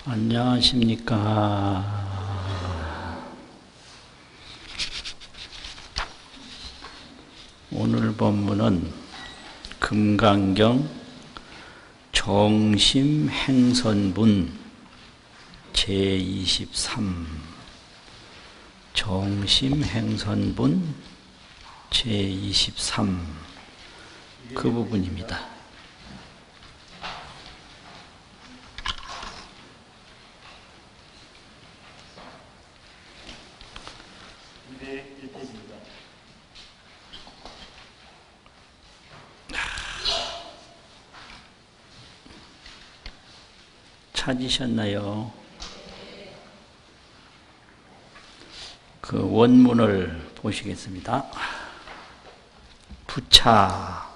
안녕하십니까. 오늘 본문은 금강경 정심행선분 제23 정심행선분 제23 그 부분입니다. 찾으셨나요? 그 원문을 보시겠습니다. 부차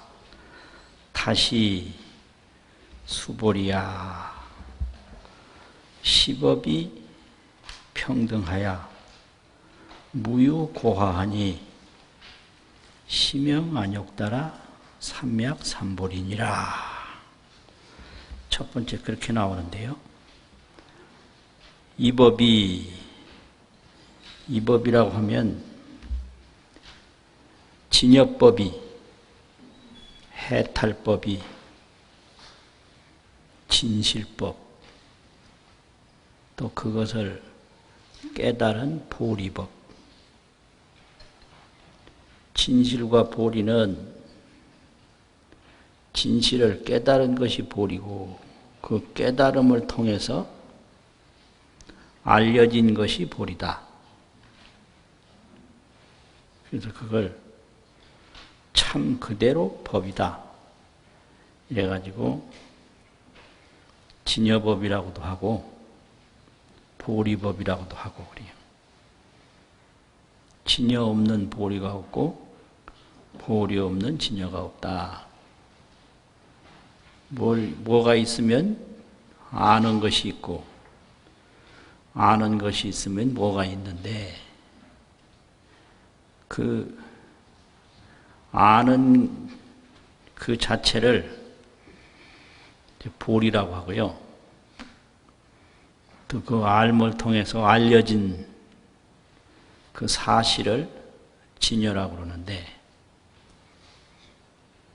다시 수보리야 시법이 평등하야 무유고하하니 심영안욕따라 삼맥삼보리니라. 첫 번째 그렇게 나오는데요. 이 법이라고 하면 진여법이, 해탈법이, 진실법, 또 그것을 깨달은 보리법. 진실과 보리는 진실을 깨달은 것이 보리고 그 깨달음을 통해서 알려진 것이 보리다. 그래서 그걸 참 그대로 법이다. 이래가지고 진여법이라고도 하고 보리법이라고도 하고 그래요. 진여 없는 보리가 없고 보리 없는 진여가 없다. 뭐가 있으면 아는 것이 있고 아는 것이 있으면 뭐가 있는데 그 아는 그 자체를 보리라고 하고요. 또 그 알을 통해서 알려진 그 사실을 진여라고 그러는데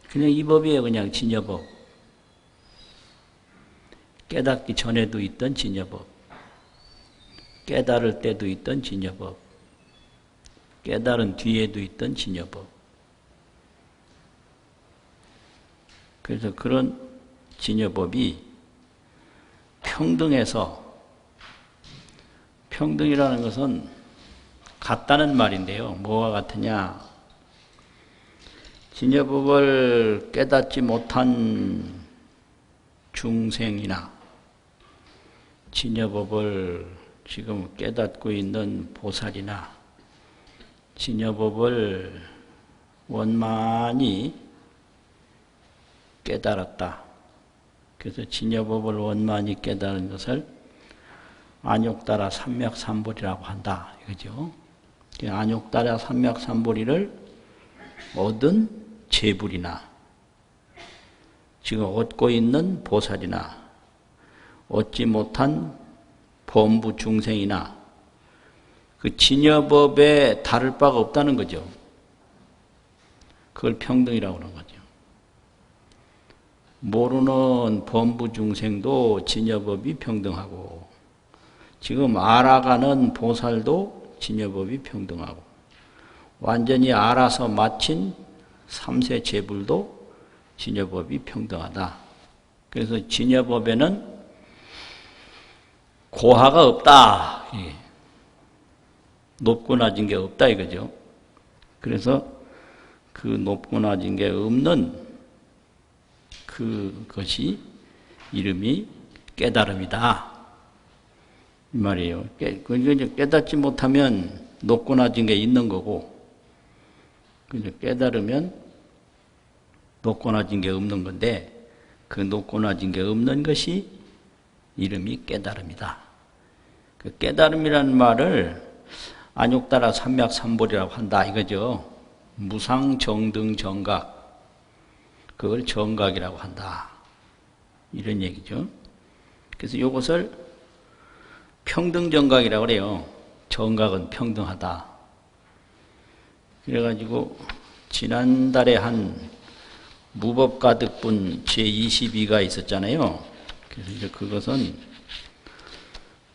그냥 이 법이에요. 그냥 진여법. 깨닫기 전에도 있던 진여법, 깨달을 때도 있던 진여법, 깨달은 뒤에도 있던 진여법. 그래서 그런 진여법이 평등해서, 평등이라는 것은 같다는 말인데요. 뭐가 같으냐? 진여법을 깨닫지 못한 중생이나 진여법을 지금 깨닫고 있는 보살이나 진여법을 원만히 깨달았다. 그래서 진여법을 원만히 깨달은 것을 안욕따라 삼맥삼보리라고 한다. 이거죠. 안욕따라 삼맥삼보리를 얻은 재불이나 지금 얻고 있는 보살이나 얻지 못한 범부 중생이나 그 진여법에 다를 바가 없다는 거죠. 그걸 평등이라고 하는 거죠. 모르는 범부 중생도 진여법이 평등하고 지금 알아가는 보살도 진여법이 평등하고 완전히 알아서 마친 삼세 재불도 진여법이 평등하다. 그래서 진여법에는 고하가 없다. 높고 낮은 게 없다 이거죠. 그래서 그 높고 낮은 게 없는 그것이 이름이 깨달음이다. 이 말이에요. 깨닫지 못하면 높고 낮은 게 있는 거고 깨달으면 높고 낮은 게 없는 건데 그 높고 낮은 게 없는 것이 이름이 깨달음이다. 그 깨달음이라는 말을 안욕따라 삼맥삼보리라고 한다 이거죠. 무상정등정각 그걸 정각이라고 한다. 이런 얘기죠. 그래서 이것을 평등정각이라고 그래요. 정각은 평등하다. 그래가지고 지난달에 한 무법가득분 제22가 있었잖아요. 그래서 이제 그것은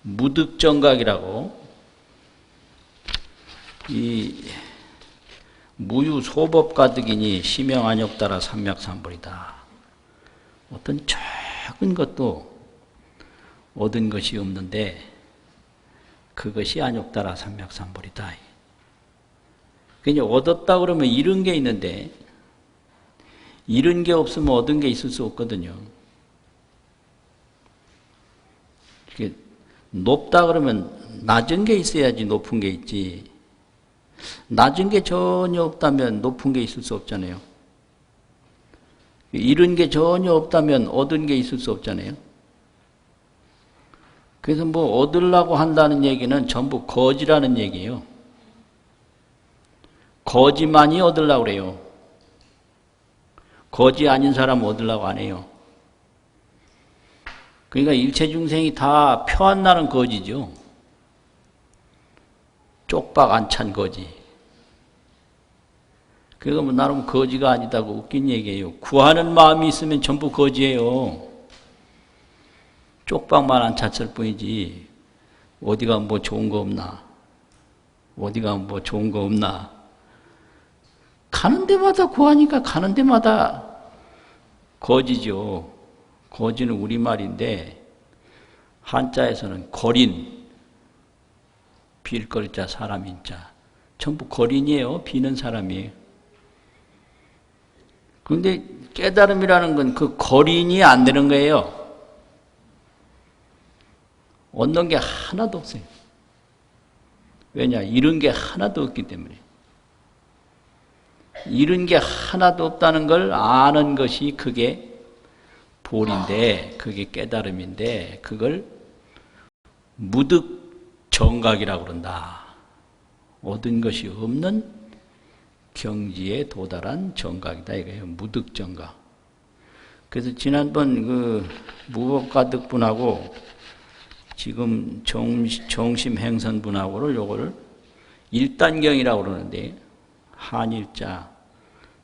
무득정각이라고 이 무유소법가득이니 심형안욕따라 삼맥삼벌이다. 어떤 작은 것도 얻은 것이 없는데 그것이 안욕따라 삼맥삼벌이다. 그냥 얻었다 그러면 잃은 게 있는데 잃은 게 없으면 얻은 게 있을 수 없거든요. 이렇게 높다 그러면 낮은 게 있어야지 높은 게 있지. 낮은 게 전혀 없다면 높은 게 있을 수 없잖아요. 잃은 게 전혀 없다면 얻은 게 있을 수 없잖아요. 그래서 뭐 얻으려고 한다는 얘기는 전부 거지라는 얘기예요. 거지만이 얻으려고 그래요. 거지 아닌 사람 얻으려고 안 해요. 그러니까 일체 중생이 다 표 안 나는 거지죠. 쪽박 안 찬 거지. 그거 뭐 나름 거지가 아니다고 웃긴 얘기예요. 구하는 마음이 있으면 전부 거지예요. 쪽박만 안 찼을 뿐이지. 어디가 뭐 좋은 거 없나? 어디가 뭐 좋은 거 없나? 가는 데마다 구하니까 가는 데마다 거지죠. 거지는 우리말인데 한자에서는 거린, 빌거리자 사람인자. 전부 거린이에요. 비는 사람이에요. 그런데 깨달음이라는 건 그 거린이 안 되는 거예요. 얻는 게 하나도 없어요. 왜냐? 잃은 게 하나도 없기 때문에. 잃은 게 하나도 없다는 걸 아는 것이 그게 볼인데, 그게 깨달음인데, 그걸 무득정각이라고 그런다. 얻은 것이 없는 경지에 도달한 정각이다 이거예요. 무득정각. 그래서 지난번 그 무법가득분하고 지금 정심행선분하고를 요거를 일단경이라고 그러는데 한일자,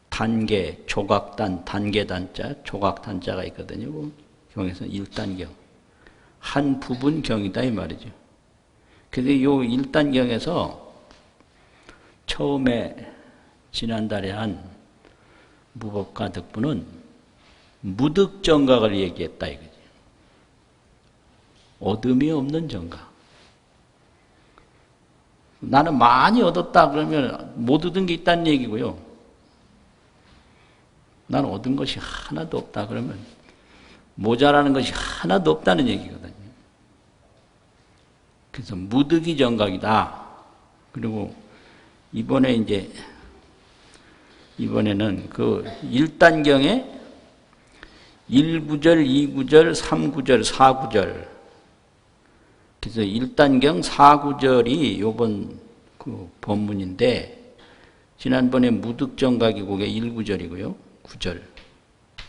단계, 조각단, 단계단자, 조각단자가 있거든요. 그 경에서는 일단경. 한 부분 경이다 이 말이죠. 그래서 요 일단경에서 처음에 지난달에 한 무법가득분은 무득정각을 얘기했다 이거지. 얻음이 없는 정각. 나는 많이 얻었다 그러면 못 얻은 게 있다는 얘기고요. 나는 얻은 것이 하나도 없다 그러면 모자라는 것이 하나도 없다는 얘기거든요. 그래서 무득이 정각이다. 그리고 이번에는 그 1단경에 1구절, 2구절, 3구절, 4구절. 그래서 1단경 4구절이 요번 그 본문인데, 지난번에 무득정각이 그게 1구절이고요. 9절.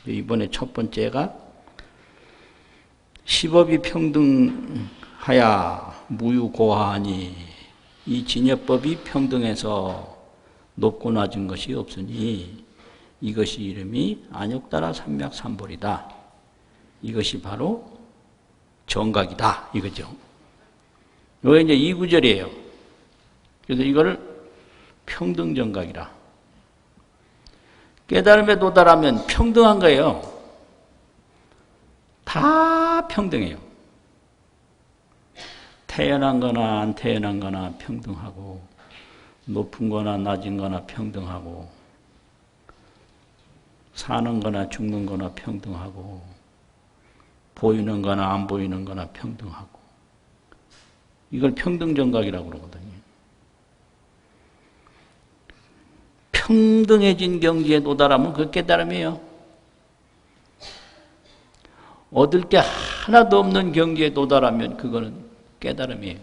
이번에 첫 번째가 시법이 평등하야 무유고하니 이 진여법이 평등해서 높고 낮은 것이 없으니 이것이 이름이 안욕따라 삼맥삼벌이다. 이것이 바로 정각이다. 이거죠. 이게 이제 2구절이에요. 그래서 이거를 평등정각이라. 깨달음에 도달하면 평등한 거예요. 다 평등해요. 태어난 거나 안 태어난 거나 평등하고, 높은 거나 낮은 거나 평등하고, 사는 거나 죽는 거나 평등하고, 보이는 거나 안 보이는 거나 평등하고. 이걸 평등정각이라고 그러거든요. 평등해진 경지에 도달하면 그 깨달음이에요. 얻을 게 하나도 없는 경지에 도달하면 그거는 깨달음이에요.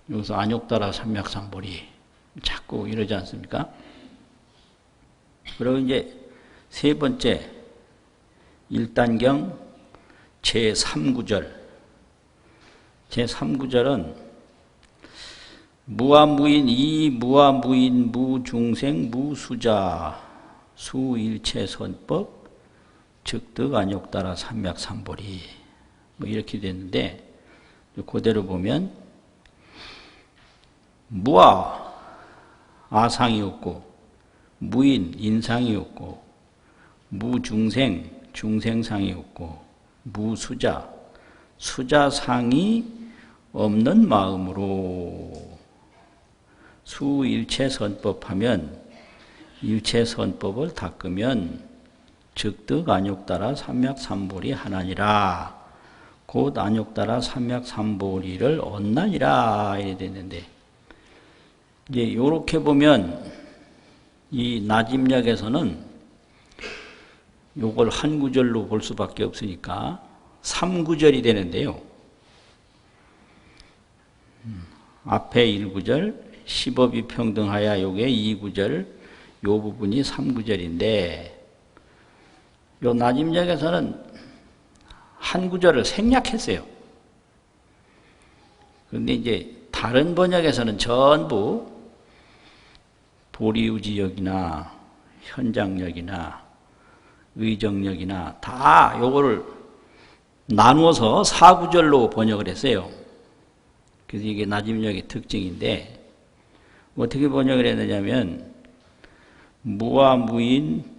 여기서 안욕따라 삼맥삼벌이 자꾸 이러지 않습니까? 그리고 이제 세 번째 1단경 제3구절 제3구절은 무아무인 이 무아무인 무중생 무수자 수일체선법 즉득안욕따라 삼맥삼보리 뭐 이렇게 됐는데 그대로 보면 무아 아상이 없고 무인 인상이 없고 무중생 중생상이 없고 무수자 수자상이 없는 마음으로 수일체선법하면 일체선법을 닦으면 즉득안욕따라 삼맥삼보리 하나니라. 곧 안욕따라 삼맥삼보리를 얻나니라 이래 됐는데 이제 이렇게 보면 이 나집력에서는 요걸 한 구절로 볼 수밖에 없으니까 3구절이 되는데요. 앞에 1구절 시법이 평등하야 요게 2구절 요 부분이 3구절인데 요 나집력에서는 한 구절을 생략했어요. 그런데 이제 다른 번역에서는 전부 보리유지역이나 현장역이나 의정역이나 다 요거를 나누어서 4구절로 번역을 했어요. 그래서 이게 나집력의 특징인데 어떻게 번역을 했느냐면 무아무인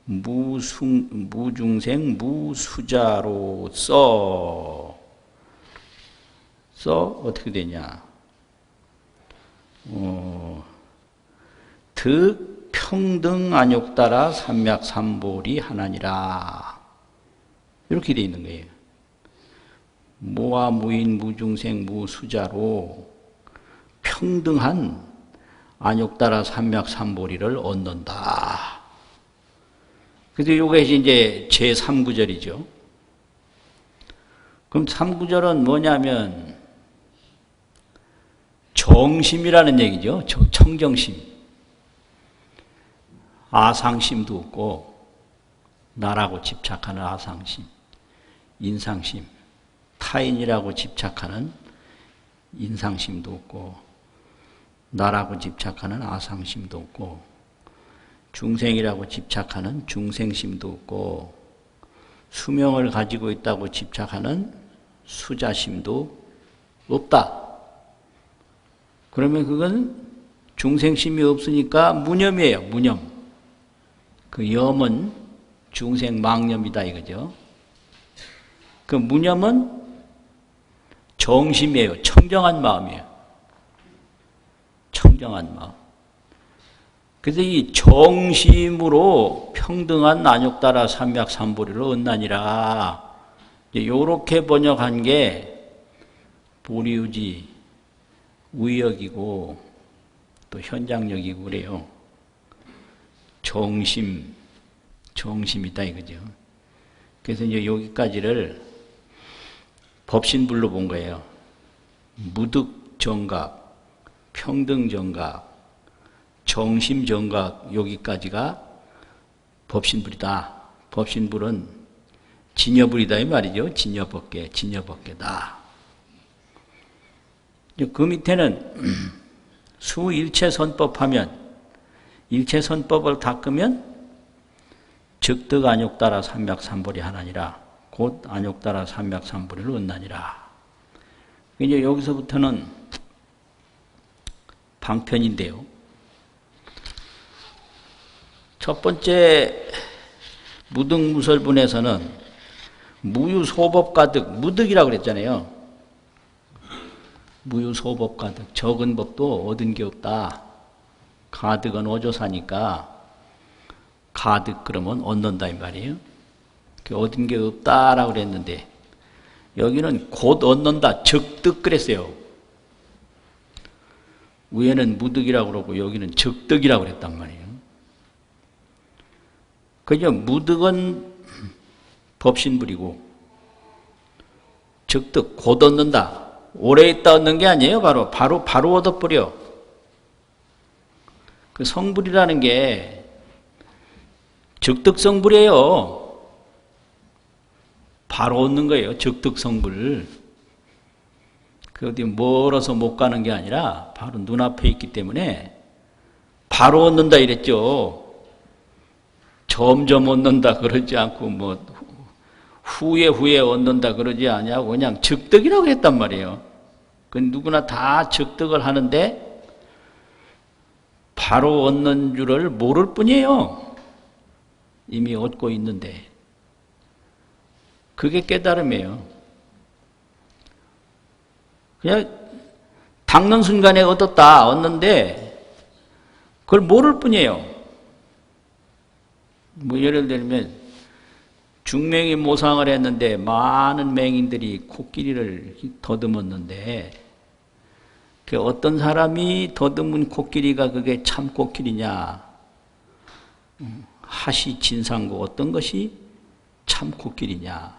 무중생 무수자로 써 어떻게 되냐 득평등안욕따라 삼맥삼보리 하나니라 이렇게 돼 있는 거예요. 무아무인 무중생 무수자로 평등한 안욕따라 삼맥삼보리를 얻는다. 그래서 이것이 이제 제3구절이죠. 그럼 3구절은 뭐냐면 정심이라는 얘기죠. 청정심. 아상심도 없고 나라고 집착하는 아상심, 인상심, 타인이라고 집착하는 인상심도 없고 나라고 집착하는 아상심도 없고 중생이라고 집착하는 중생심도 없고 수명을 가지고 있다고 집착하는 수자심도 없다. 그러면 그건 중생심이 없으니까 무념이에요. 무념. 그 염은 중생 망념이다 이거죠. 그 무념은 정심이에요. 청정한 마음이에요. 청정한 마음. 그래서 이 정심으로 평등한 안욕따라 삼맥삼보리를 얻나니라. 이렇게 번역한 게 보리유지 우역이고 또 현장역이고 그래요. 정심이다 이거죠. 그래서 이제 여기까지를 법신불로 본 거예요. 무득정각, 평등정각, 정심정각 여기까지가 법신불이다. 법신불은 진여불이다 이 말이죠. 진여법계다. 그 밑에는 수일체선법하면 일체선법을 닦으면 즉득안욕따라 삼맥삼보리 하나니라. 곧 안욕따라 삼맥삼보리를 얻나니라. 이제 여기서부터는 방편인데요. 첫 번째 무득무설분에서는 무유소법가득, 무득이라고 그랬잖아요. 무유소법가득, 적은 법도 얻은 게 없다. 가득은 어조사니까 가득 그러면 얻는다 이 말이에요. 얻은 게 없다라고 그랬는데 여기는 곧 얻는다, 적득 그랬어요. 위에는 무득이라고 그러고 여기는 적득이라고 그랬단 말이에요. 그죠? 무득은 법신불이고 적득 곧 얻는다. 오래 있다 얻는 게 아니에요. 바로 얻어버려. 그 성불이라는 게 적득성불이에요. 바로 얻는 거예요. 적득성불. 그 어디 멀어서 못 가는 게 아니라 바로 눈앞에 있기 때문에 바로 얻는다 이랬죠. 점점 얻는다 그러지 않고 뭐 후에 얻는다 그러지 않냐고 그냥 적득이라고 했단 말이에요. 그 누구나 다 적득을 하는데 바로 얻는 줄을 모를 뿐이에요. 이미 얻고 있는데. 그게 깨달음이에요. 그냥 닦는 순간에 얻었는데 그걸 모를 뿐이에요. 뭐 예를 들면 중맹이 모상을 했는데 많은 맹인들이 코끼리를 더듬었는데 그 어떤 사람이 더듬은 코끼리가 그게 참 코끼리냐? 하시 진상고 어떤 것이 참 코끼리냐?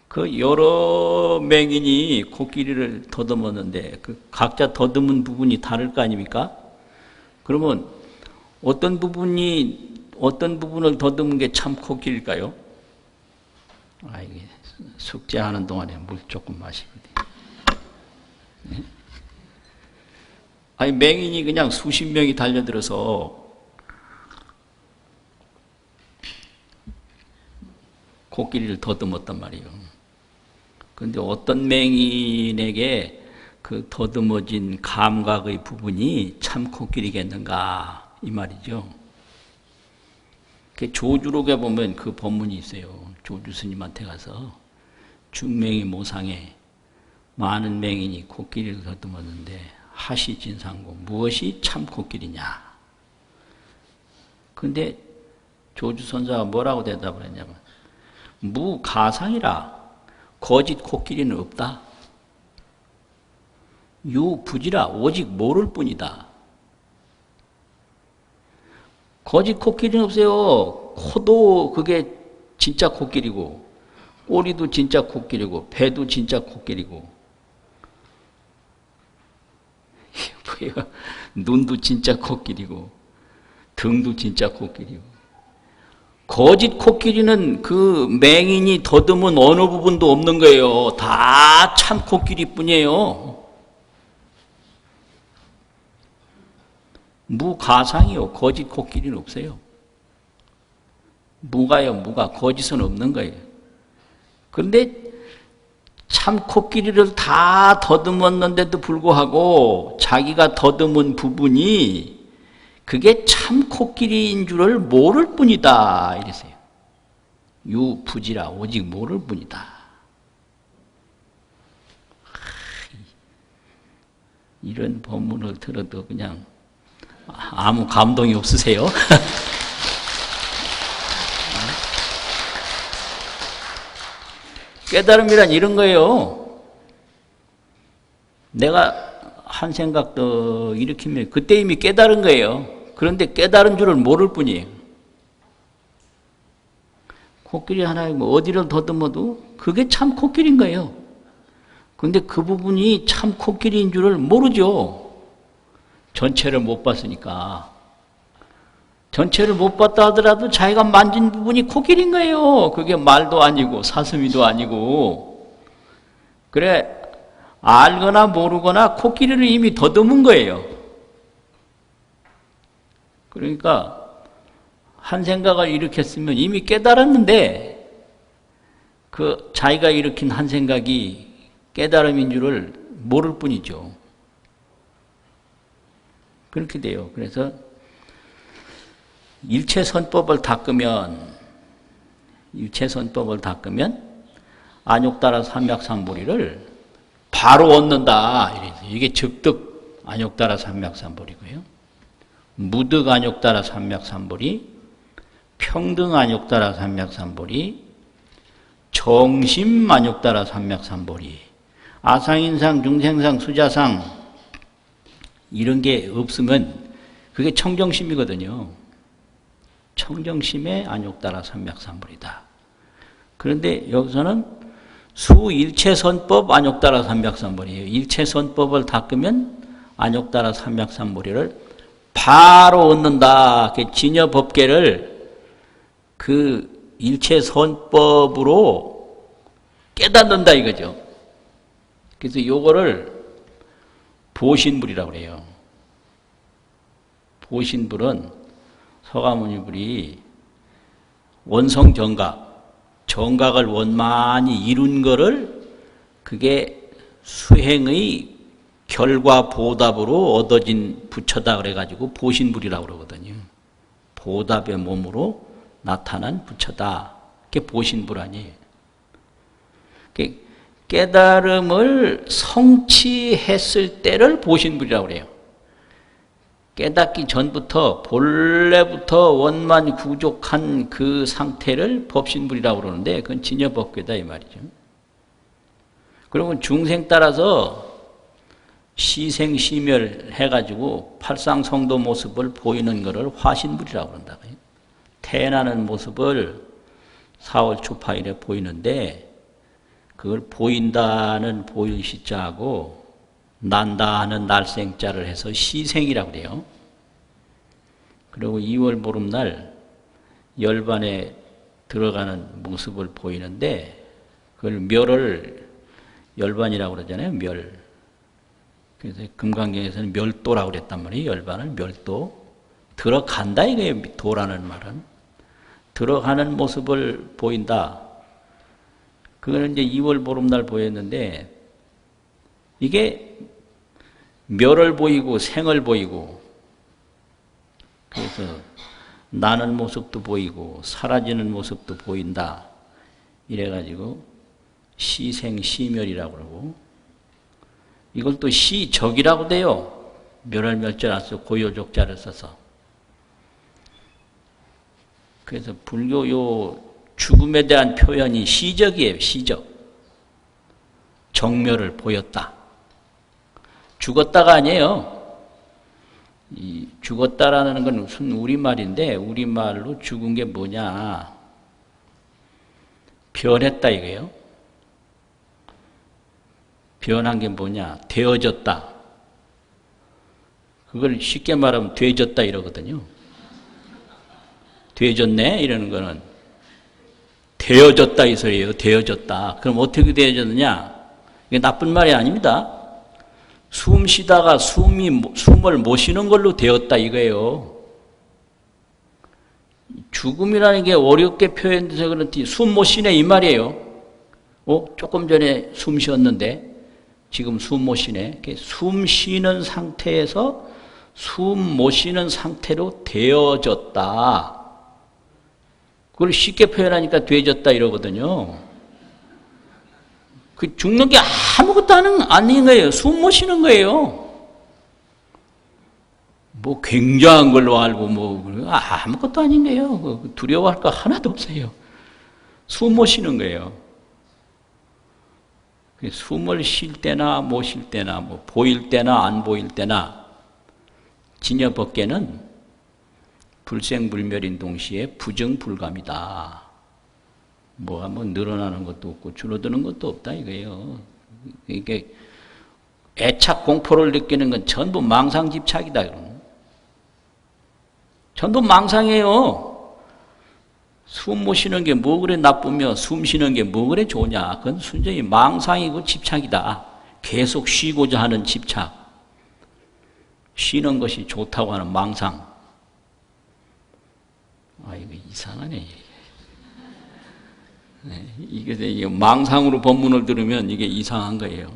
그 여러 맹인이 코끼리를 더듬었는데 그 각자 더듬은 부분이 다를 거 아닙니까? 그러면 어떤 부분을 더듬은 게 참 코끼리일까요? 이게 숙제하는 동안에 물 조금 마시거든요. 네? 맹인이 그냥 수십 명이 달려들어서 코끼리를 더듬었단 말이에요. 그런데 어떤 맹인에게 그 더듬어진 감각의 부분이 참 코끼리겠는가 이 말이죠. 조주록에 보면 그 법문이 있어요. 조주 스님한테 가서 중맹이 모상에 많은 맹인이 코끼리를 더듬었는데 하시진상고 무엇이 참 코끼리냐. 그런데 조주 선사가 뭐라고 대답을 했냐면 무가상이라 거짓 코끼리는 없다. 유부지라 오직 모를 뿐이다. 거짓 코끼리는 없어요. 코도 그게 진짜 코끼리고 꼬리도 진짜 코끼리고 배도 진짜 코끼리고 눈도 진짜 코끼리고 등도 진짜 코끼리고 거짓 코끼리는 그 맹인이 더듬은 어느 부분도 없는 거예요. 다 참 코끼리뿐이에요. 무가상이요. 거짓 코끼리는 없어요. 무가 거짓은 없는 거예요. 그런데 참 코끼리를 다 더듬었는데도 불구하고 자기가 더듬은 부분이 그게 참 코끼리인 줄을 모를 뿐이다 이랬어요. 유부지라 오직 모를 뿐이다. 이런 법문을 들어도 그냥 아무 감동이 없으세요? 깨달음이란 이런 거예요. 내가 한 생각 더 일으키면 그때 이미 깨달은 거예요. 그런데 깨달은 줄을 모를 뿐이에요. 코끼리 하나에 뭐 어디를 더듬어도 그게 참 코끼리인 거예요. 그런데 그 부분이 참 코끼리인 줄을 모르죠. 전체를 못 봤으니까. 전체를 못 봤다 하더라도 자기가 만진 부분이 코끼리인 거예요. 그게 말도 아니고 사슴이도 아니고. 그래 알거나 모르거나 코끼리를 이미 더듬은 거예요. 그러니까 한 생각을 일으켰으면 이미 깨달았는데 그 자기가 일으킨 한 생각이 깨달음인 줄을 모를 뿐이죠. 그렇게 돼요. 그래서 일체선법을 닦으면 안욕따라 삼맥삼보리를 바로 얻는다. 이게 적득 안욕따라 삼맥삼보리고요. 무득 안욕따라 삼맥삼보리, 평등 안욕따라 삼맥삼보리, 정심 안욕따라 삼맥삼보리, 아상인상, 중생상, 수자상 이런 게 없으면 그게 청정심이거든요. 청정심의 안욕따라 삼맥삼보리다. 그런데 여기서는 수일체선법 안욕따라 삼맥삼보리예요. 일체선법을 닦으면 안욕따라 삼맥삼보리를 바로 얻는다. 진여법계를 그 일체선법으로 깨닫는다 이거죠. 그래서 요거를 보신불이라고 그래요. 보신불은 서가모니불이 원성정각, 정각을 원만히 이룬 거를 그게 수행의 결과 보답으로 얻어진 부처다 그래가지고 보신불이라고 그러거든요. 보답의 몸으로 나타난 부처다. 그게 보신불 아니에요. 깨달음을 성취했을 때를 보신불이라고 그래요. 깨닫기 전부터 본래부터 원만 구족한 그 상태를 법신불이라고 그러는데 그건 진여법궤다 이 말이죠. 그러면 중생 따라서 시생시멸 해가지고 팔상성도 모습을 보이는 것을 화신불이라고 그런다. 태어나는 모습을 4월 초파일에 보이는데 그걸 보인다는 보일 시자하고 난다 하는 날생자를 해서 시생이라고 그래요. 그리고 2월 보름날 열반에 들어가는 모습을 보이는데 그걸 멸을 열반이라고 그러잖아요. 멸. 그래서 금강경에서는 멸도라고 그랬단 말이에요. 열반을 멸도. 들어간다 이거예요. 도라는 말은. 들어가는 모습을 보인다. 그거는 이제 2월 보름날 보였는데 이게 멸을 보이고 생을 보이고 그래서 나는 모습도 보이고 사라지는 모습도 보인다. 이래가지고 시생시멸이라고 그러고 이걸 또 시적이라고 돼요. 멸할 멸자 안 써 고요족자를 써서. 그래서 불교 요 죽음에 대한 표현이 시적이에요. 시적. 정멸을 보였다. 죽었다가 아니에요. 이 죽었다라는 건 무슨 우리말인데 우리말로 죽은 게 뭐냐. 변했다 이거예요. 변한 게 뭐냐. 되어졌다. 그걸 쉽게 말하면 되졌다 이러거든요. 되졌네 이러는 거는 되어졌다 이 소리예요. 되어졌다. 그럼 어떻게 되어졌느냐? 이게 나쁜 말이 아닙니다. 숨 쉬다가 숨을 못 쉬는 걸로 되었다 이거예요. 죽음이라는 게 어렵게 표현돼서 그렇지 숨 못 쉬네 이 말이에요. 조금 전에 숨 쉬었는데 지금 숨 못 쉬네. 숨 쉬는 상태에서 숨 못 쉬는 상태로 되어졌다. 그걸 쉽게 표현하니까 되어졌다 이러거든요. 그 죽는 게 아무것도 아닌 거예요. 숨 못 쉬는 거예요. 뭐 굉장한 걸로 알고 아무것도 아닌 거예요. 두려워할 거 하나도 없어요. 숨 못 쉬는 거예요. 숨을 쉴 때나 못 쉴 때나 뭐 보일 때나 안 보일 때나 진여법계는 불생불멸인 동시에 부정불감이다. 뭐가 늘어나는 것도 없고 줄어드는 것도 없다 이거예요. 이게 애착 공포를 느끼는 건 전부 망상집착이다. 전부 망상이에요. 숨 못 쉬는 게 뭐 그래 나쁘며 숨 쉬는 게 뭐 그래 좋냐. 그건 순전히 망상이고 집착이다. 계속 쉬고자 하는 집착. 쉬는 것이 좋다고 하는 망상. 이거 이상하네. 이게 망상으로 법문을 들으면 이게 이상한 거예요.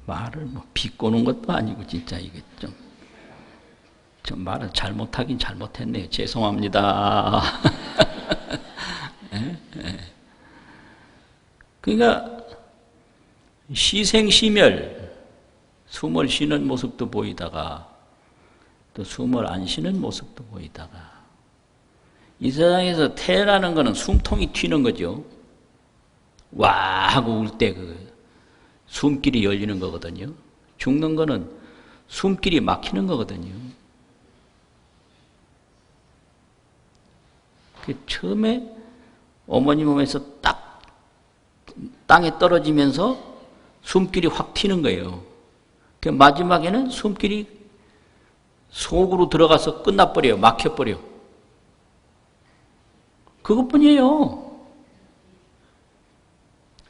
말을 비꼬는 것도 아니고 진짜 이게 좀 말을 잘못하긴 잘못했네요. 죄송합니다. 그러니까 시생시멸 숨을 쉬는 모습도 보이다가 또 숨을 안 쉬는 모습도 보이다가 이 세상에서 태어나는 거는 숨통이 튀는 거죠. 와 하고 울 때 숨길이 열리는 거거든요. 죽는 거는 숨길이 막히는 거거든요. 처음에 어머니 몸에서 딱 땅에 떨어지면서 숨길이 확 튀는 거예요. 마지막에는 숨길이 속으로 들어가서 끝나버려요. 막혀버려. 그것뿐이에요.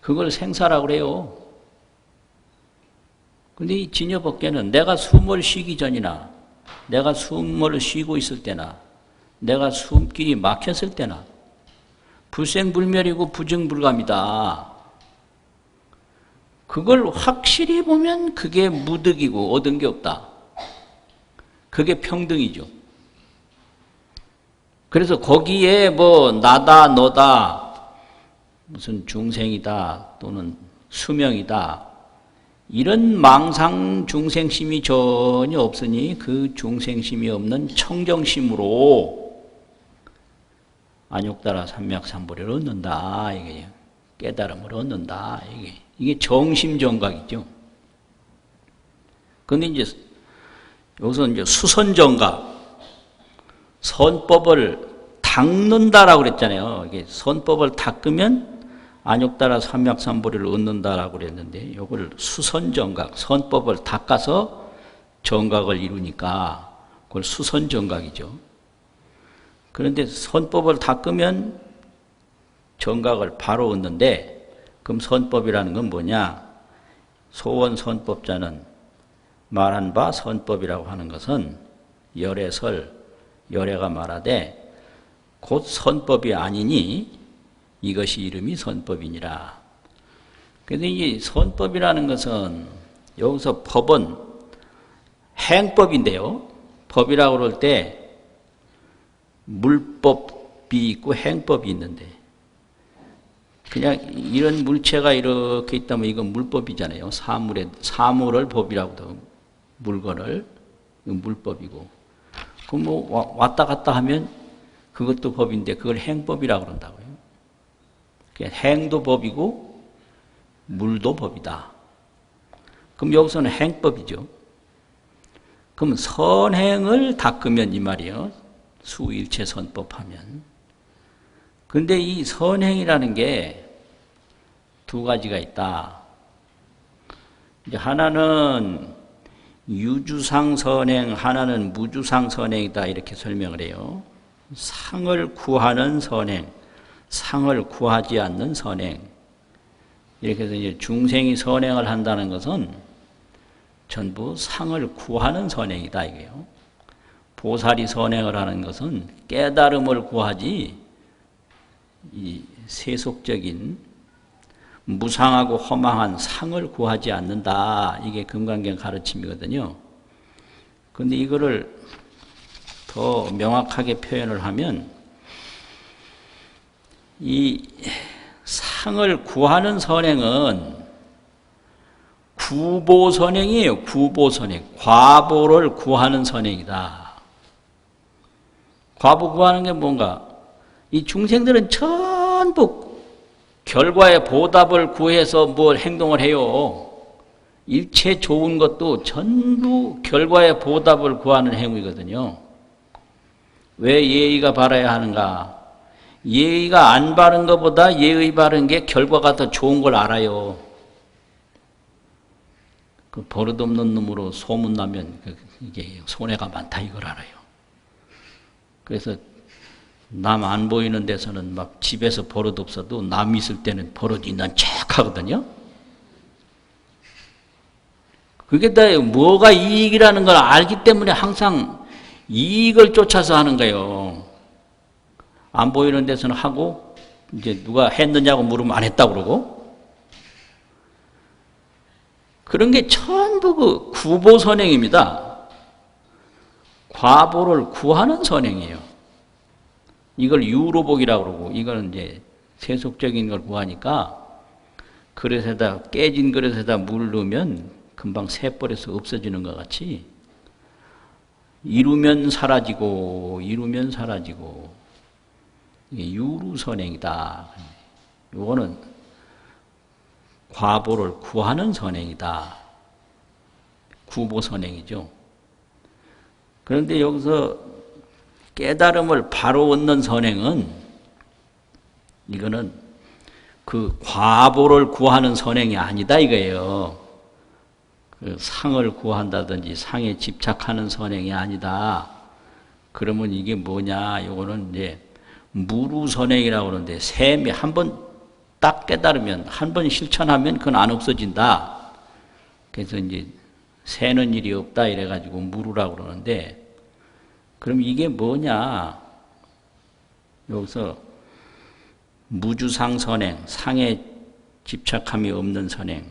그걸 생사라고 그래요. 근데 이 진여법계는 내가 숨을 쉬기 전이나 내가 숨을 쉬고 있을 때나 내가 숨길이 막혔을 때나 불생불멸이고 부증불감이다. 그걸 확실히 보면 그게 무득이고 얻은 게 없다. 그게 평등이죠. 그래서 거기에 뭐 나다 너다 무슨 중생이다 또는 수명이다 이런 망상 중생심이 전혀 없으니 그 중생심이 없는 청정심으로 안욕달아 삼맥삼보리를 얻는다. 이게 깨달음을 얻는다. 이게 정심정각이죠. 근데 이제 여기서 이제 수선정각, 선법을 닦는다라고 그랬잖아요. 이게 선법을 닦으면 안욕달아 삼맥삼보리를 얻는다라고 그랬는데, 이걸 수선정각, 선법을 닦아서 정각을 이루니까 그걸 수선정각이죠. 그런데 선법을 닦으면 정각을 바로 얻는데, 그럼 선법이라는 건 뭐냐? 소원선법자는 말한 바 선법이라고 하는 것은 열애설, 열애가 말하되 곧 선법이 아니니 이것이 이름이 선법이니라. 그런데 이 선법이라는 것은 여기서 법은 행법인데요. 법이라고 그럴 때 물법이 있고 행법이 있는데 그냥 이런 물체가 이렇게 있다면 이건 물법이잖아요. 사물을 법이라고도 물건을 물법이고 그럼 뭐 왔다 갔다 하면 그것도 법인데 그걸 행법이라고 그런다고요. 행도 법이고 물도 법이다. 그럼 여기서는 행법이죠. 그럼 선행을 닦으면 이 말이에요. 수일체 선법하면. 근데 이 선행이라는 게 두 가지가 있다. 이제 하나는 유주상 선행, 하나는 무주상 선행이다. 이렇게 설명을 해요. 상을 구하는 선행, 상을 구하지 않는 선행. 이렇게 해서 이제 중생이 선행을 한다는 것은 전부 상을 구하는 선행이다. 이게요. 보살이 선행을 하는 것은 깨달음을 구하지 이 세속적인 무상하고 허망한 상을 구하지 않는다. 이게 금강경 가르침이거든요. 그런데 이거를 더 명확하게 표현을 하면 이 상을 구하는 선행은 구보선행이에요. 구보선행. 과보를 구하는 선행이다. 과보 구하는 게 뭔가? 이 중생들은 전부 결과의 보답을 구해서 뭘 행동을 해요. 일체 좋은 것도 전부 결과의 보답을 구하는 행위거든요. 왜 예의가 바라야 하는가? 예의가 안 바른 것보다 예의 바른 게 결과가 더 좋은 걸 알아요. 그 버릇없는 놈으로 소문나면 이게 손해가 많다 이걸 알아요. 그래서 남 안 보이는 데서는 막 집에서 버릇 없어도 남 있을 때는 버릇 있는 척 하거든요. 그게 다 뭐가 이익이라는 걸 알기 때문에 항상 이익을 쫓아서 하는 거예요. 안 보이는 데서는 하고 이제 누가 했느냐고 물으면 안 했다고 그러고 그런 게 전부 그 구보선행입니다. 과보를 구하는 선행이에요. 이걸 유로복이라고 그러고 이거는 이제 세속적인 걸 구하니까 그릇에다 깨진 그릇에다 물 넣으면 금방 새버려서 없어지는 것 같이 이루면 사라지고 이루면 사라지고 이게 유루선행이다. 이거는 과보를 구하는 선행이다. 구보선행이죠. 그런데 여기서 깨달음을 바로 얻는 선행은 이거는 그 과보를 구하는 선행이 아니다 이거예요. 그 상을 구한다든지 상에 집착하는 선행이 아니다. 그러면 이게 뭐냐? 이거는 이제 무루선행이라고 그러는데 셈이 한번 딱 깨달으면, 한 번 실천하면 그건 안 없어진다. 그래서 이제 새는 일이 없다 이래가지고 물으라고 그러는데, 그럼 이게 뭐냐? 여기서 무주상 선행, 상에 집착함이 없는 선행,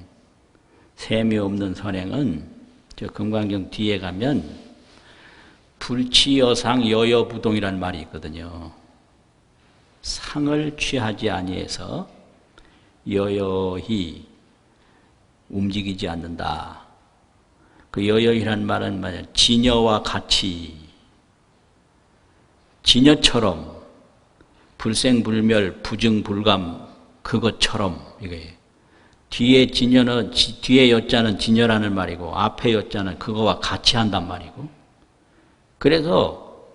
셈이 없는 선행은 저 금강경 뒤에 가면 불치여상 여여부동이라는 말이 있거든요. 상을 취하지 아니해서 여여히 움직이지 않는다. 그 여여히란 말은 뭐냐? 진여와 같이, 진여처럼 불생불멸 부증불감 그것처럼 이거예요. 뒤에 진여는 뒤에 여자는 진여라는 말이고 앞에 여자는 그거와 같이 한단 말이고. 그래서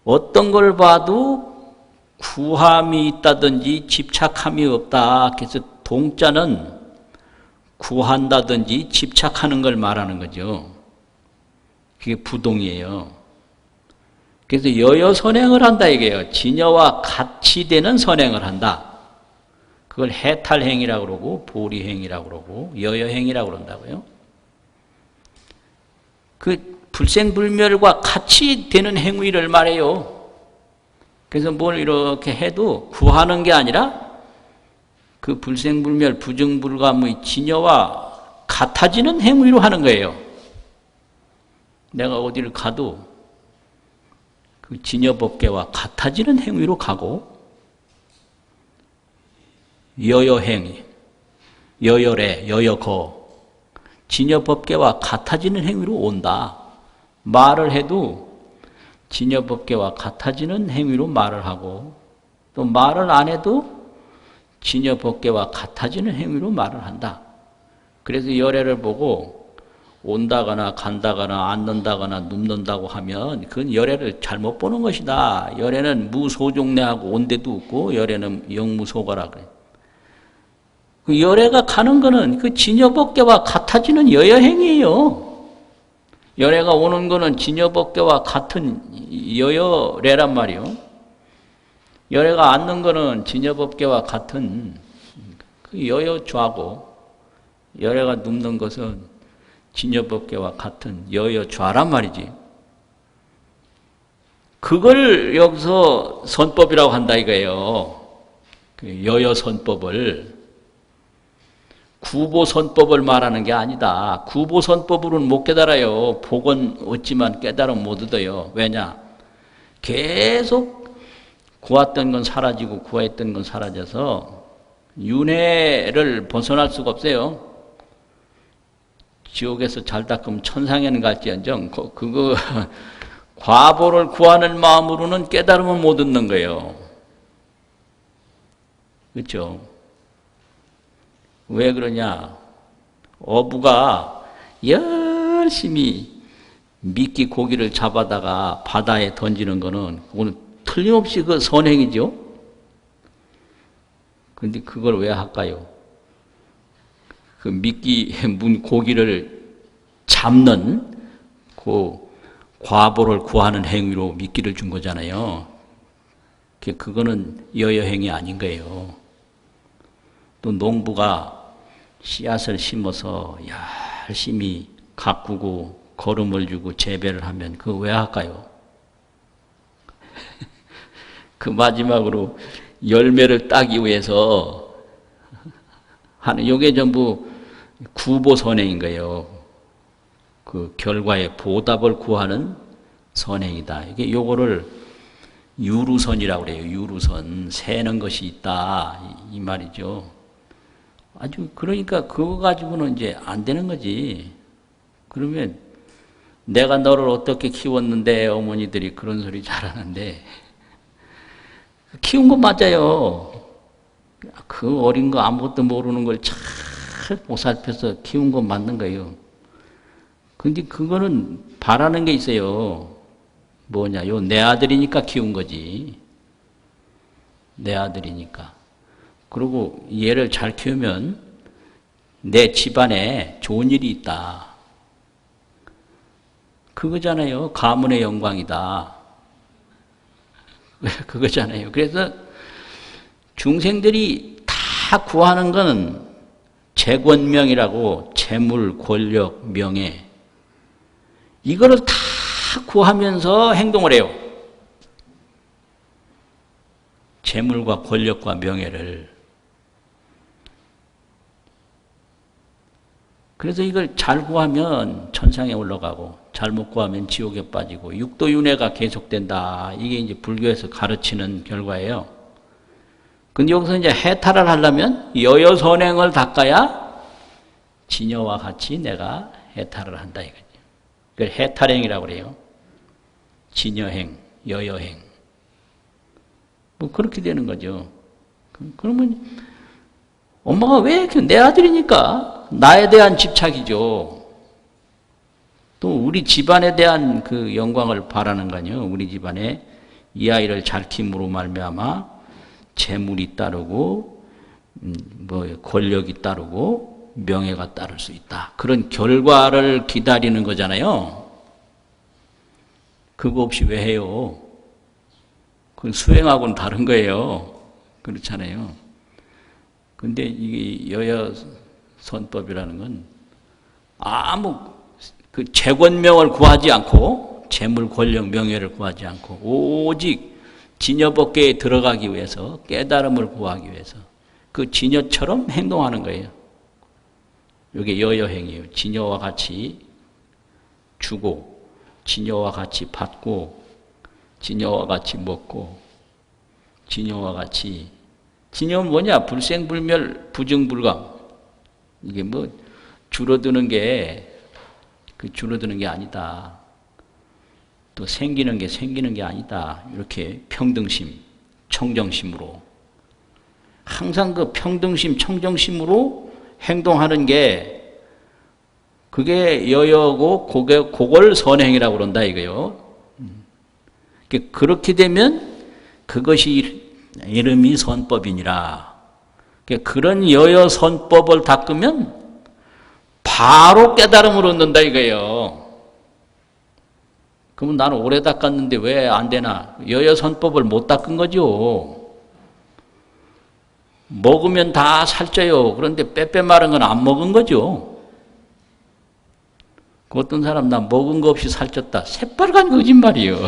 어떤 걸 봐도 구함이 있다든지 집착함이 없다. 그래서 동자는 구한다든지 집착하는 걸 말하는 거죠. 그게 부동이에요. 그래서 여여선행을 한다 이게요. 진여와 같이 되는 선행을 한다. 그걸 해탈행이라고 그러고 보리행이라고 그러고 여여행이라고 그런다고요. 그 불생불멸과 같이 되는 행위를 말해요. 그래서 뭘 이렇게 해도 구하는 게 아니라 그 불생불멸 부증불감의 진여와 같아지는 행위로 하는 거예요. 내가 어디를 가도 그 진여법계와 같아지는 행위로 가고, 여여행, 여여래, 여여거, 진여법계와 같아지는 행위로 온다. 말을 해도 진여법계와 같아지는 행위로 말을 하고, 또 말을 안 해도 진여법계와 같아지는 행위로 말을 한다. 그래서 열애를 보고 온다거나 간다거나 앉는다거나 눕는다고 하면 그건 열애를 잘못 보는 것이다. 열애는 무소종례하고 온 데도 없고 열애는 영무소거라 그래. 그 열애가 가는 거는 그 진여법계와 같아지는 여여행이에요. 열애가 오는 거는 진여법계와 같은 여여래란 말이요. 열애가 앉는 거는 진여법계와 같은 그 여여좌고, 열애가 눕는 것은 진여법계와 같은 여여좌란 말이지. 그걸 여기서 선법이라고 한다 이거예요. 그 여여선법을. 구보선법을 말하는 게 아니다. 구보선법으로는 못 깨달아요. 복은 얻지만 깨달음 못 얻어요. 왜냐? 계속 구했던 건 사라지고 구했던 건 사라져서 윤회를 벗어날 수가 없어요. 지옥에서 잘 닦으면 천상에는 갈지언정 그거 과보를 구하는 마음으로는 깨달음을 못 얻는 거예요. 그렇죠? 왜 그러냐? 어부가 열심히 미끼 고기를 잡아다가 바다에 던지는 거는 오늘 틀림없이 그 선행이죠. 그런데 그걸 왜 할까요? 그 미끼 문 고기를 잡는 그 과보를 구하는 행위로 미끼를 준 거잖아요. 그거는 여여행이 아닌 거예요. 또 농부가 씨앗을 심어서 열심히 가꾸고 거름을 주고 재배를 하면 그거 왜 할까요? 그 마지막으로 열매를 따기 위해서 하는, 요게 전부 구보선행인 거예요. 그 결과의 보답을 구하는 선행이다. 이게 요거를 유루선이라고 그래요. 유루선. 세는 것이 있다. 이 말이죠. 아주, 그러니까 그거 가지고는 이제 안 되는 거지. 그러면 내가 너를 어떻게 키웠는데 어머니들이 그런 소리 잘하는데, 키운 건 맞아요. 그 어린 거 아무것도 모르는 걸 잘 보살펴서 키운 건 맞는 거예요. 근데 그거는 바라는 게 있어요. 뭐냐, 요 내 아들이니까 키운 거지. 내 아들이니까. 그리고 얘를 잘 키우면 내 집안에 좋은 일이 있다. 그거잖아요. 가문의 영광이다. 그거잖아요. 그래서 중생들이 다 구하는 거는 재권명이라고 재물, 권력, 명예 이거를 다 구하면서 행동을 해요. 재물과 권력과 명예를. 그래서 이걸 잘 구하면 천상에 올라가고 잘못 구하면 지옥에 빠지고 육도윤회가 계속된다. 이게 이제 불교에서 가르치는 결과예요. 근데 여기서 이제 해탈을 하려면 여여선행을 닦아야 진여와 같이 내가 해탈을 한다 이거죠. 그걸 해탈행이라고 그래요. 진여행, 여여행. 뭐 그렇게 되는 거죠. 그러면 엄마가 왜 이렇게 내 아들이니까 나에 대한 집착이죠. 또 우리 집안에 대한 그 영광을 바라는 거 아니에요. 우리 집안에 이 아이를 잘 키움으로 말미암아 재물이 따르고 뭐 권력이 따르고 명예가 따를 수 있다. 그런 결과를 기다리는 거잖아요. 그거 없이 왜 해요? 그건 수행하고는 다른 거예요. 그렇잖아요. 근데 이게 여여선법이라는 건 아무 그 재권명을 구하지 않고 재물, 권력, 명예를 구하지 않고 오직 진여법계에 들어가기 위해서 깨달음을 구하기 위해서 그 진여처럼 행동하는 거예요. 이게 여여행이에요. 진여와 같이 주고 진여와 같이 받고 진여와 같이 먹고 진여와 같이 진여는 뭐냐? 불생불멸 부증불감. 이게 뭐 줄어드는 게 그 줄어드는 게 아니다. 또 생기는 게 아니다. 이렇게 평등심, 청정심으로 항상 그 평등심, 청정심으로 행동하는 게 그게 여여고 그걸 선행이라고 그런다 이거요. 그렇게 되면 그것이 이름이 선법이니라. 그런 여여선법을 닦으면 바로 깨달음을 얻는다 이거예요. 그러면 나는 오래 닦았는데 왜 안 되나? 여여선법을 못 닦은 거죠. 먹으면 다 살쪄요. 그런데 빼빼 마른 건 안 먹은 거죠. 그 어떤 사람 나 먹은 거 없이 살쪘다. 새빨간 거짓말이에요.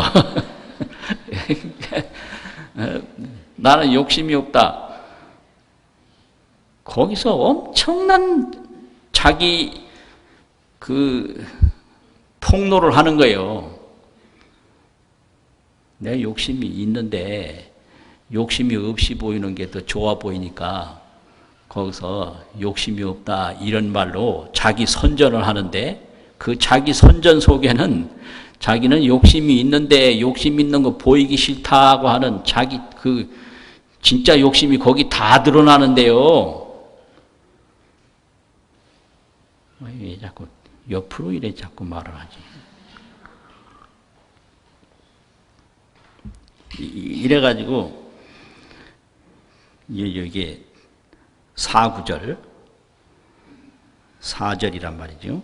나는 욕심이 없다. 거기서 엄청난 자기 그 폭로를 하는 거예요. 내 욕심이 있는데 욕심이 없이 보이는 게 더 좋아 보이니까 거기서 욕심이 없다 이런 말로 자기 선전을 하는데 그 자기 선전 속에는 자기는 욕심이 있는데 욕심 있는 거 보이기 싫다고 하는 자기 그 진짜 욕심이 거기 다 드러나는데요. 왜 자꾸 옆으로 이래 자꾸 말을 하지? 이래가지고 여기에 4구절 4절이란 말이죠.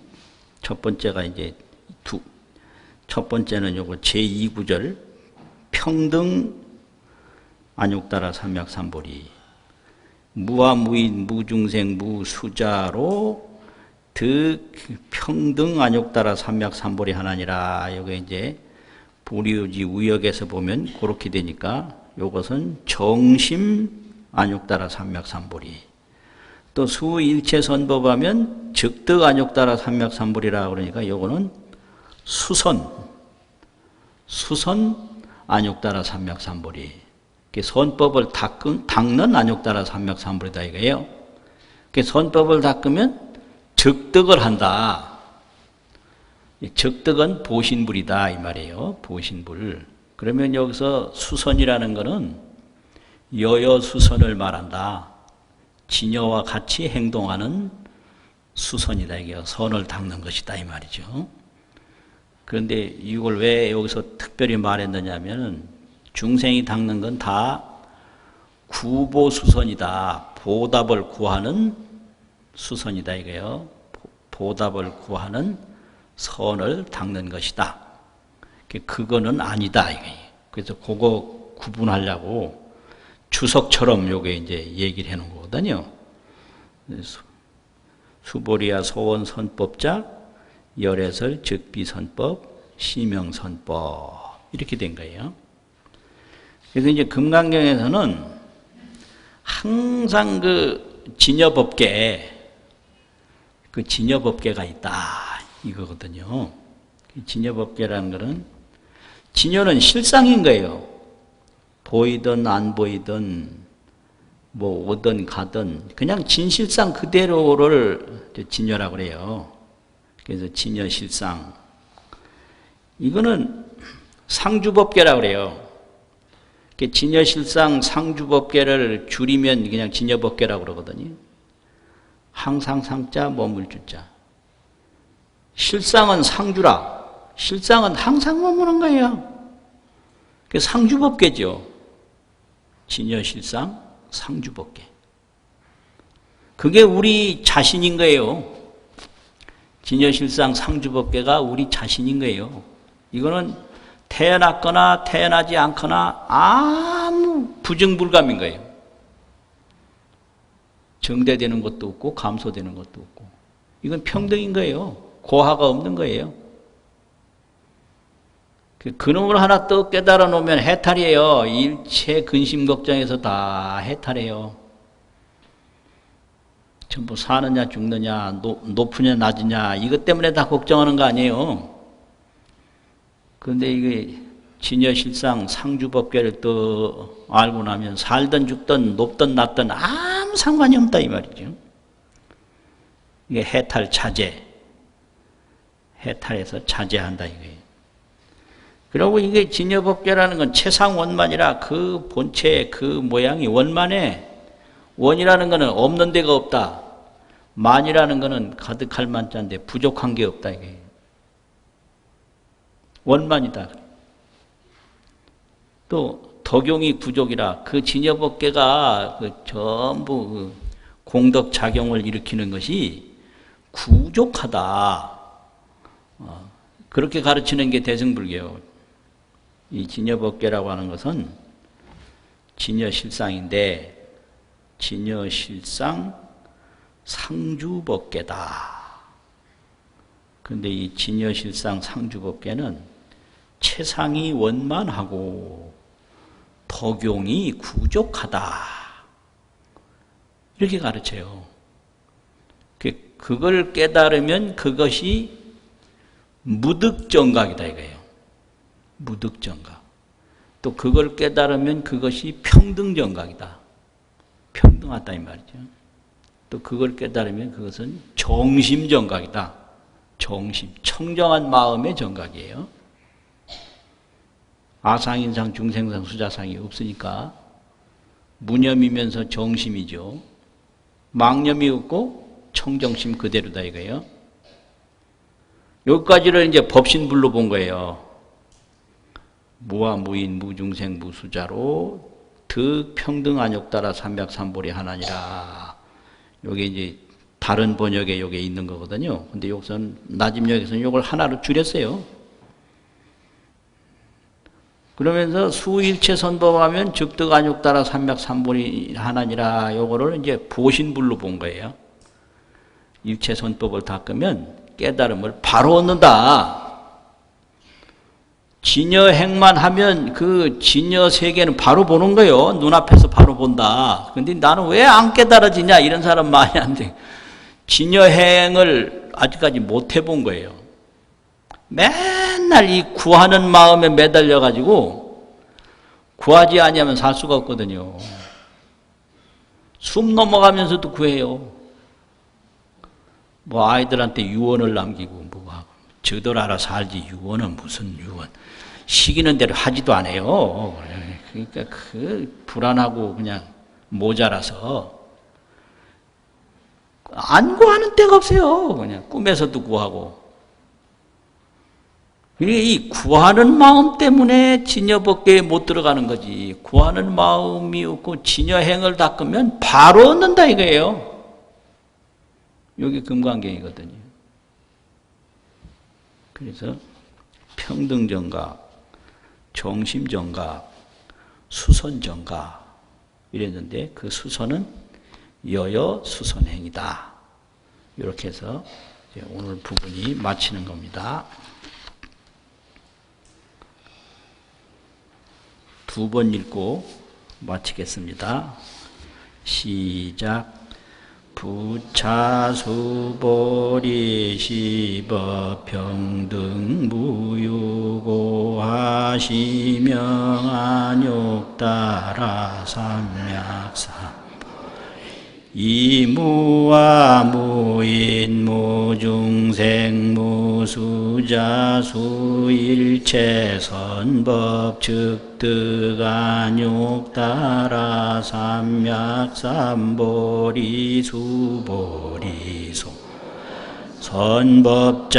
첫 번째가 이제 첫 번째는 요거 제2구절 평등 안욕따라 삼약삼보리 무와 무인 무중생 무수자로 득 평등 안욕따라 삼약삼보리 하나니라. 요게 이제 보리의지 우역에서 보면 그렇게 되니까 요것은 정심 안욕따라 삼약삼보리. 또 수일체선법하면 즉득 안욕따라 삼약삼보리라 그러니까 요거는 수선 안욕따라 삼약삼보리. 선법을 닦는 안욕따라 삼약삼보리다 이거예요. 선법을 닦으면 즉득을 한다. 즉득은 보신불이다 이 말이에요. 보신불. 그러면 여기서 수선이라는 것은 여여수선을 말한다. 진여와 같이 행동하는 수선이다. 이게 선을 닦는 것이다 이 말이죠. 그런데 이걸 왜 여기서 특별히 말했느냐면 중생이 닦는 건 다 구보수선이다. 보답을 구하는 수선이다 이거예요. 보답을 구하는 선을 닦는 것이다. 그거는 아니다 이거예요. 그래서 그거 구분하려고 주석처럼 요게 이제 얘기를 해놓은 거거든요. 수보리아 소원 선법자, 열애설 즉비선법, 시명선법 이렇게 된 거예요. 그래서 이제 금강경에서는 항상 그 진여법계, 그 진여법계가 있다 이거거든요. 진여법계라는 것은 진여는 실상인 거예요. 보이든 안 보이든 뭐 오든 가든 그냥 진실상 그대로를 진여라고 그래요. 그래서 진여실상. 이거는 상주법계라고 그래요. 진여실상 상주법계를 줄이면 그냥 진여법계라고 그러거든요. 항상 상자 머물 주자. 실상은 상주라. 실상은 항상 머무는 거예요. 그게 상주법계죠. 진여실상 상주법계. 그게 우리 자신인 거예요. 진여실상 상주법계가 우리 자신인 거예요. 이거는 태어났거나 태어나지 않거나 아무 부정불감인 거예요. 정대되는 것도 없고 감소되는 것도 없고. 이건 평등인 거예요. 고하가 없는 거예요. 그놈을 하나 떡 깨달아 놓으면 해탈이에요. 일체 근심 걱정에서 다 해탈해요. 전부 사느냐 죽느냐 높으냐 낮으냐 이것 때문에 다 걱정하는 거 아니에요. 그런데 이게 진여실상 상주법계를 또 알고 나면 살든 죽든 높든 낮든 아무 상관이 없다 이 말이죠. 이게 해탈 자제, 해탈해서 자제한다 이거예요. 그리고 이게 진여법계라는 건 최상원만이라 그 본체 그 모양이 원만해. 원이라는 것은 없는 데가 없다. 만이라는 것은 가득할 만자인데 부족한 게 없다 이게. 원만이다. 또 덕용이 부족이라 그 진여법계가 그 전부 그 공덕 작용을 일으키는 것이 부족하다. 그렇게 가르치는 게 대승불교. 이 진여법계라고 하는 것은 진여실상인데 진여실상 상주법계다. 그런데 이 진여실상 상주법계는 최상이 원만하고 덕용이 부족하다. 이렇게 가르쳐요. 그걸 깨달으면 그것이 무득정각이다 이거예요. 무득정각. 또 그걸 깨달으면 그것이 평등정각이다. 평등하다 이 말이죠. 또 그걸 깨달으면 그것은 정심정각이다. 정심, 청정한 마음의 정각이에요. 아상인상, 중생상, 수자상이 없으니까 무념이면서 정심이죠. 망념이 없고 청정심 그대로다 이거예요. 여기까지를 이제 법신불로 본 거예요. 무와 무인 무중생 무수자로 득평등안욕따라 삼백삼보리 하나니라. 요게 이제 다른 번역에 요게 있는 거거든요. 근데 여기서는 나집역에서는 요걸 하나로 줄였어요. 그러면서 수일체 선법하면 즉득안욕따라 삼백삼보리 하나니라. 요거를 이제 보신불로 본 거예요. 일체 선법을 닦으면 깨달음을 바로 얻는다. 진여행만 하면 그 진여 세계는 바로 보는 거예요. 눈앞에서 바로 본다. 근데 나는 왜 안 깨달아지냐 이런 사람 많이 안 돼. 진여행을 아직까지 못 해본 거예요. 맨날 이 구하는 마음에 매달려 가지고 구하지 아니하면 살 수가 없거든요. 숨 넘어가면서도 구해요. 뭐 아이들한테 유언을 남기고 뭐 하고 저들 알아서 살지 유언은 무슨 유언. 시키는 대로 하지도 않아요. 그러니까 그 불안하고 그냥 모자라서 안 구하는 데가 없어요. 그냥 꿈에서도 구하고. 이 구하는 마음 때문에 진여법계에 못 들어가는 거지. 구하는 마음이 없고 진여행을 닦으면 바로 얻는다 이거예요. 여기 금강경이거든요. 그래서 평등정각, 정심정각, 수선정각 이랬는데 그 수선은 여여 수선행이다. 이렇게 해서 오늘 부분이 마치는 겁니다. 두 번 읽고 마치겠습니다. 시작. 부차수보리 시법 평등 무유고 하시명 안욕 따라 삼약삼 이무와 무인 무중생 무수자 수일체 선법 즉득 안욕 따라 삼약삼보리 수보리소 선법자열의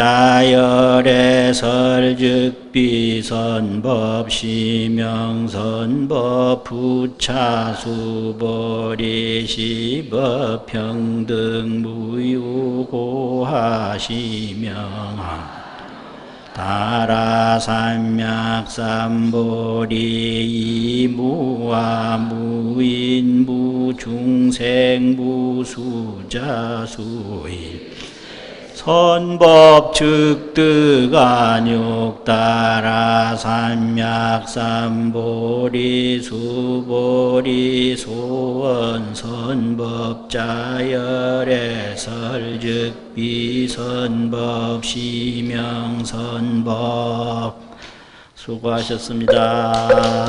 설즉비 선법 시명 선법 부차수보리 시법 평등 무유고 하시명하 따라 삼약삼보리 이무와 무인 무중생 무수자 수일 선법 즉득 안욕 따라 삼약삼보리 수보리 소원 선법자열의 설즉비 선법 시명 선법 수고하셨습니다.